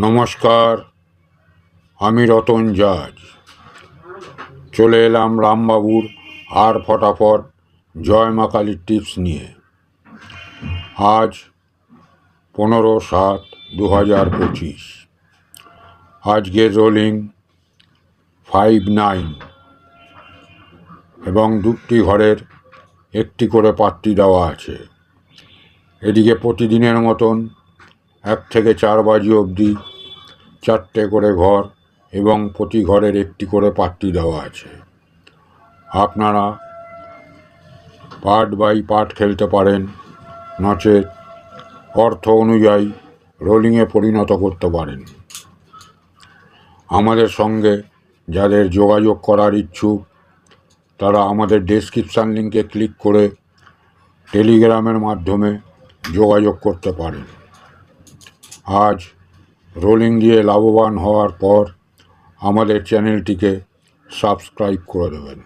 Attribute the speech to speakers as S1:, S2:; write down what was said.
S1: নমস্কার, আমি রতন জাজ চলে এলাম রামবাবুর আর ফটাফট জয় মা কালীর টিপস নিয়ে। আজ 15/7/2025। আজকের রোলিং 5-9 এবং দুটি ঘরের একটি করে পাট্টি দেওয়া আছে। এদিকে প্রতিদিনের মতন 1 থেকে 4 বাজি অবধি 4টে করে ঘর এবং প্রতি ঘরের একটি করে পাট্টি দেওয়া আছে। আপনারা পার্ট বাই পার্ট খেলতে পারেন, নচেত অর্থ অনুযায়ী রোলিংয়ে পরিণত করতে পারেন। আমাদের সঙ্গে যাদের যোগাযোগ করার ইচ্ছুক তারা আমাদের ডেসক্রিপশান লিঙ্কে ক্লিক করে টেলিগ্রামের মাধ্যমে যোগাযোগ করতে পারেন। আজ রোলিং দিয়ে লাভবান হওয়ার পর আমাদের চ্যানেলটিকে সাবস্ক্রাইব করে দেবেন।